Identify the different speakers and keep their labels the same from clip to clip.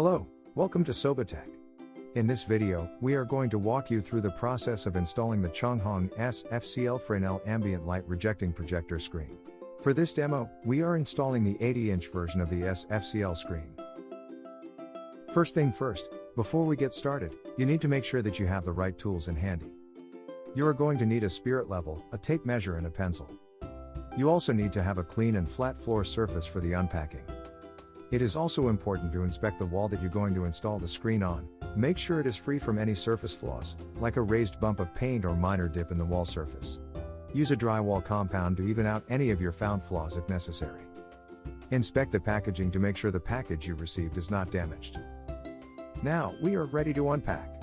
Speaker 1: Hello, welcome to Sobatech. In this video, we are going to walk you through the process of installing the Changhong S FCL Fresnel Ambient Light Rejecting Projector screen. For this demo, we are installing the 80-inch version of the S FCL screen. First thing first, before we get started, you need to make sure that you have the right tools in handy. You are going to need a spirit level, a tape measure and a pencil. You also need to have a clean and flat floor surface for the unpacking. It is also important to inspect the wall that you're going to install the screen on. Make sure it is free from any surface flaws, like a raised bump of paint or minor dip in the wall surface. Use a drywall compound to even out any of your found flaws if necessary. Inspect the packaging to make sure the package you received is not damaged. Now, we are ready to unpack.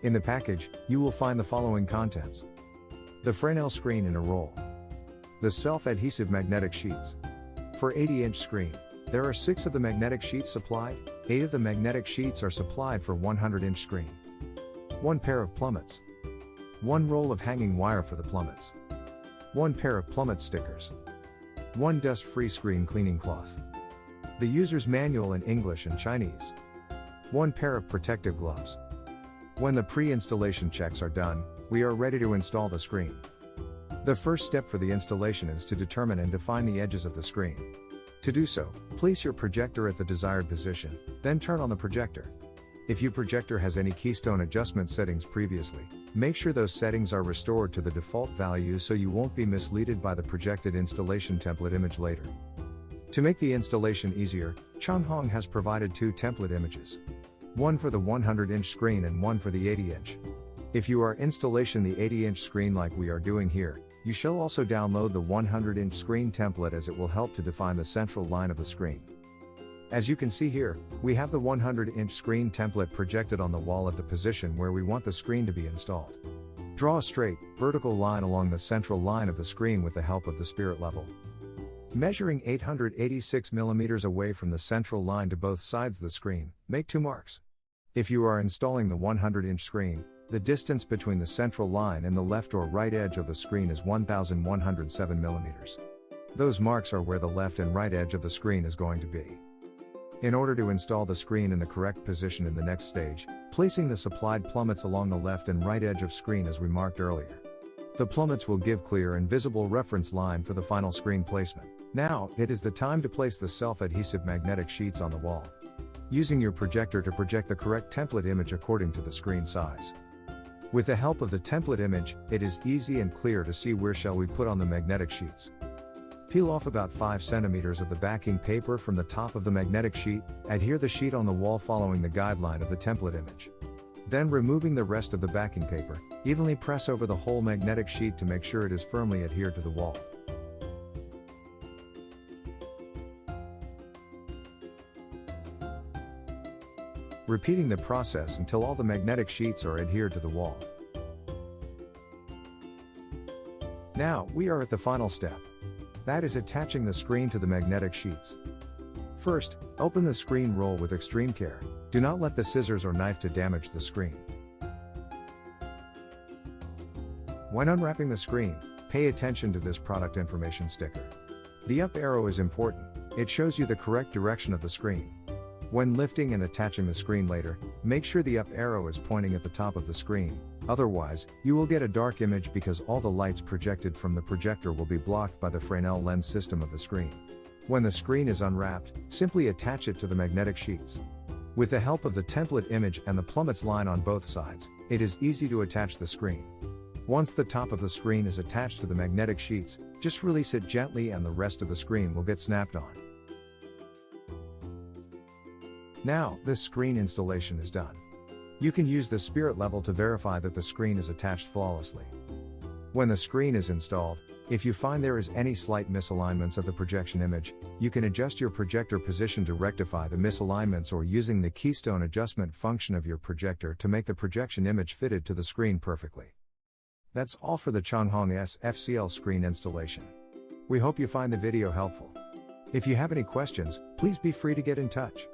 Speaker 1: In the package, you will find the following contents. The Fresnel screen in a roll. The self-adhesive magnetic sheets. For 80-inch screen, there are 6 of the magnetic sheets supplied. 8 of the magnetic sheets are supplied for 100-inch screen. 1 pair of plummets. 1 roll of hanging wire for the plummets. 1 pair of plummet stickers. 1 dust-free screen cleaning cloth. The user's manual in English and Chinese. 1 pair of protective gloves. When the pre-installation checks are done, we are ready to install the screen. The first step for the installation is to determine and define the edges of the screen. To do so, place your projector at the desired position, then turn on the projector. If your projector has any keystone adjustment settings previously, make sure those settings are restored to the default value so you won't be misled by the projected installation template image later. To make the installation easier, Changhong has provided 2 template images. One for the 100-inch screen and one for the 80-inch. If you are installing the 80-inch screen like we are doing here, you shall also download the 100-inch screen template as it will help to define the central line of the screen. As you can see here, we have the 100-inch screen template projected on the wall at the position where we want the screen to be installed. Draw a straight, vertical line along the central line of the screen with the help of the spirit level. Measuring 886 mm away from the central line to both sides of the screen, make 2 marks. If you are installing the 100-inch screen, the distance between the central line and the left or right edge of the screen is 1107 mm. Those marks are where the left and right edge of the screen is going to be. In order to install the screen in the correct position in the next stage, placing the supplied plummets along the left and right edge of screen as we marked earlier. The plummets will give clear and visible reference line for the final screen placement. Now, it is the time to place the self-adhesive magnetic sheets on the wall. Using your projector to project the correct template image according to the screen size. With the help of the template image, it is easy and clear to see where shall we put on the magnetic sheets. Peel off about 5 cm of the backing paper from the top of the magnetic sheet, adhere the sheet on the wall following the guideline of the template image. Then removing the rest of the backing paper, evenly press over the whole magnetic sheet to make sure it is firmly adhered to the wall. Repeating the process until all the magnetic sheets are adhered to the wall. Now, we are at the final step. That is attaching the screen to the magnetic sheets. First, open the screen roll with extreme care. Do not let the scissors or knife to damage the screen. When unwrapping the screen, pay attention to this product information sticker. The up arrow is important. It shows you the correct direction of the screen. When lifting and attaching the screen later, make sure the up arrow is pointing at the top of the screen, otherwise, you will get a dark image because all the lights projected from the projector will be blocked by the Fresnel lens system of the screen. When the screen is unwrapped, simply attach it to the magnetic sheets. With the help of the template image and the plummets line on both sides, it is easy to attach the screen. Once the top of the screen is attached to the magnetic sheets, just release it gently and the rest of the screen will get snapped on. Now, this screen installation is done. You can use the spirit level to verify that the screen is attached flawlessly. When the screen is installed, if you find there is any slight misalignments of the projection image, you can adjust your projector position to rectify the misalignments or using the keystone adjustment function of your projector to make the projection image fitted to the screen perfectly. That's all for the Changhong S FCL screen installation. We hope you find the video helpful. If you have any questions, please be free to get in touch.